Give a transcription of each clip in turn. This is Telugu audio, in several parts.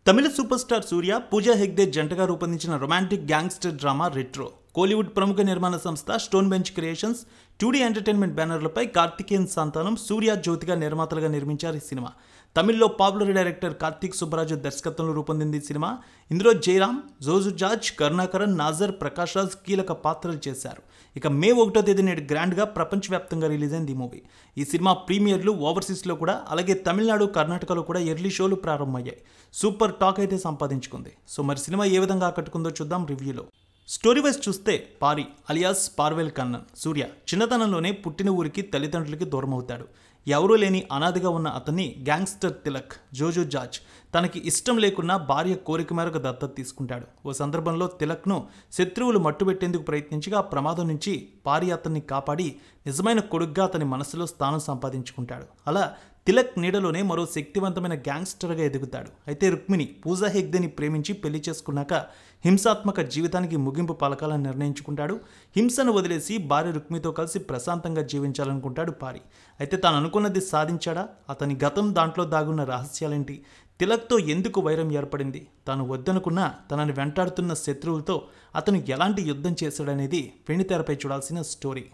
తమిళ సూపర్ స్టార్ సూర్య, పూజా హెగ్డే జంటగా రూపొందించిన romantic gangster drama Retro. Kollywood ప్రముఖ నిర్మాణ సంస్థ Stone Bench Creations, 2D entertainment బ్యానర్లపై కార్తికేయన్ సంతానం సూర్య, జ్యోతిగా నిర్మాతలుగా నిర్మించారు ఈ సినిమా. తమిళ్లో పాపులర్ డైరెక్టర్ కార్తిక్ సుబ్బరాజు దర్శకత్వంలో రూపొందింది ఈ సినిమా. ఇందులో జయరామ్, జోజు జార్జ్, కరుణాకరన్, నాజర్, ప్రకాష్ రాజ్ కీలక పాత్రలు చేశారు. ఇక మే 1వ తేదీ నేడు గ్రాండ్గా ప్రపంచవ్యాప్తంగా రిలీజ్ అయింది ఈ మూవీ. ఈ సినిమా ప్రీమియర్లు ఓవర్సీస్లో కూడా, అలాగే తమిళనాడు, కర్ణాటకలో కూడా ఎర్లీ షోలు ప్రారంభమయ్యాయి. సూపర్ టాక్ అయితే సంపాదించుకుంది. సో మరి సినిమా ఏ విధంగా ఆకట్టుకుందో చూద్దాం రివ్యూలో. స్టోరీ వైజ్ చూస్తే పారి అలియాస్ పార్వెల్ కన్నన్ సూర్య చిన్నతనంలోనే పుట్టిన ఊరికి తల్లిదండ్రులకి దూరం అవుతాడు. ఎవరూ లేని అనాథగా ఉన్న అతన్ని గ్యాంగ్స్టర్ తిలక్, జోజో జార్జ్ తనకి ఇష్టం లేకున్నా భార్య కోరిక మేరకు దత్తత తీసుకుంటాడు. ఓ సందర్భంలో తిలక్ను శత్రువులు మట్టుబెట్టేందుకు ప్రయత్నించగా ఆ ప్రమాదం నుంచి పారి అతన్ని కాపాడి నిజమైన కొడుగ్గా అతని మనసులో స్థానం సంపాదించుకుంటాడు. అలా తిలక్ నీడలోనే మరో శక్తివంతమైన గ్యాంగ్స్టర్గా ఎదుగుతాడు. అయితే రుక్మిణి పూజా హెగ్డేని ప్రేమించి పెళ్లి చేసుకున్నాక హింసాత్మక జీవితానికి ముగింపు పలకాలని నిర్ణయించుకుంటాడు. హింసను వదిలేసి భార్య రుక్మిణితో కలిసి ప్రశాంతంగా జీవించాలనుకుంటాడు పారి. అయితే తాను అనుకున్నది సాధించాడా? అతని గతం, దాంట్లో దాగున్న రహస్యాలేంటి? తిలక్తో ఎందుకు వైరం ఏర్పడింది? తాను వద్దనుకున్నా తనని వెంటాడుతున్న శత్రువులతో అతను ఎలాంటి యుద్ధం చేశాడనేది వెండితెరపై చూడాల్సిన స్టోరీ.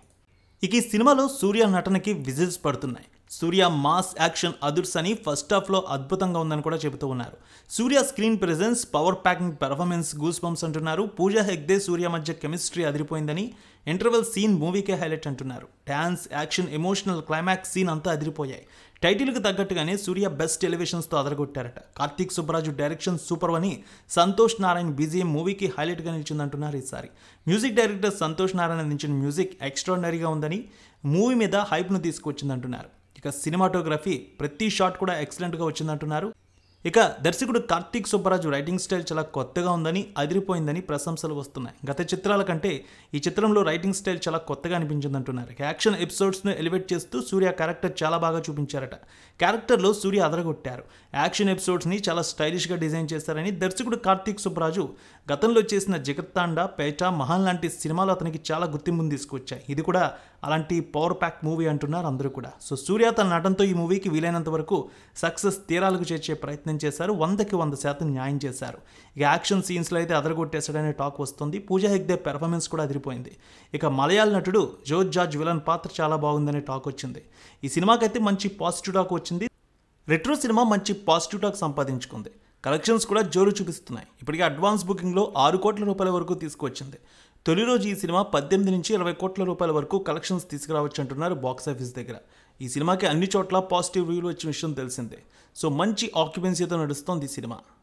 ఇక ఈ సినిమాలో సూర్య నటనకి విజిల్స్ పడుతున్నాయి. సూర్య మాస్ యాక్షన్ అదుర్స్ అని ఫస్ట్ హాఫ్లో అద్భుతంగా ఉందని కూడా చెబుతూ ఉన్నారు. Suriya screen presence, power packing performance goose bumps అంటున్నారు. పూజా హెగ్డే, సూర్య మధ్య కెమిస్ట్రీ అదిరిపోయిందని, ఇంటర్వెల్ సీన్ మూవీకే హైలైట్ అంటున్నారు. Dance, action, emotional climax scene అంతా అదిరిపోయాయి. టైటిల్కి తగ్గట్టుగానే సూర్య బెస్ట్ ఎలివేషన్స్తో అదరగొట్టారట. కార్తిక్ సుబ్బరాజు డైరెక్షన్ సూపర్ అని, సంతోష్ నారాయణ్ బీజిఎం మూవీకి హైలైట్గా నిలిచిందంటున్నారు. ఈసారి మ్యూజిక్ డైరెక్టర్ సంతోష్ నారాయణ అందించిన మ్యూజిక్ ఎక్స్ట్రాడినరీగా ఉందని, మూవీ మీద హైప్ను తీసుకొచ్చిందంటున్నారు. ఇక సినిమాటోగ్రఫీ ప్రతి షాట్ కూడా ఎక్సలెంట్గా వచ్చిందంటున్నారు. ఇక దర్శకుడు కార్తిక్ సుబ్బరాజు రైటింగ్ స్టైల్ చాలా కొత్తగా ఉందని, అదిరిపోయిందని ప్రశంసలు వస్తున్నాయి. గత చిత్రాల కంటే ఈ చిత్రంలో రైటింగ్ స్టైల్ చాలా కొత్తగా అనిపించిందంటున్నారు. యాక్షన్ ఎపిసోడ్స్ను ఎలివేట్ చేస్తూ సూర్య క్యారెక్టర్ చాలా బాగా చూపించారట. క్యారెక్టర్లో సూర్య అదరగొట్టారు. యాక్షన్ ఎపిసోడ్స్ని చాలా స్టైలిష్గా డిజైన్ చేశారని దర్శకుడు కార్తిక్ సుబ్బరాజు గతంలో చేసిన జగత్తాండా, పేట, మహాన్ లాంటి సినిమాలు అతనికి చాలా గుర్తింపును తీసుకొచ్చాయి. ఇది కూడా అలాంటి పవర్ ప్యాక్ మూవీ అంటున్నారు అందరూ కూడా. సో సూర్య తన నటనతో ఈ మూవీకి వీలైనంత వరకు సక్సెస్ తీరాలకు చేర్చే ప్రయత్నం చేశారు. 100కి 100% న్యాయం చేశారు. ఇక యాక్షన్ సీన్స్లో అయితే అదరగొట్టేశాడనే టాక్ వస్తుంది. పూజా హెగ్డే పెర్ఫార్మెన్స్ కూడా అదిరిపోయింది. ఇక మలయాళ నటుడు జోజ్ జార్జ్ విలన్ పాత్ర చాలా బాగుందనే టాక్ వచ్చింది. ఈ సినిమాకైతే మంచి పాజిటివ్ టాక్ వచ్చింది. రెట్రో సినిమా మంచి పాజిటివ్ టాక్ సంపాదించుకుంది. కలెక్షన్స్ కూడా జోరు చూపిస్తున్నాయి. ఇప్పటికే అడ్వాన్స్ బుకింగ్లో 6 కోట్ల రూపాయల వరకు తీసుకువచ్చింది. తొలి రోజు ఈ సినిమా 18 నుంచి 20 కోట్ల రూపాయల వరకు కలెక్షన్స్ తీసుకురావచ్చు అంటున్నారు బాక్సాఫీస్ దగ్గర. ఈ సినిమాకి అన్ని చోట్ల పాజిటివ్ రివ్యూలు వచ్చిన విషయం తెలిసిందే. సో మంచి ఆక్యుపెన్సీతో నడుస్తోంది ఈ సినిమా.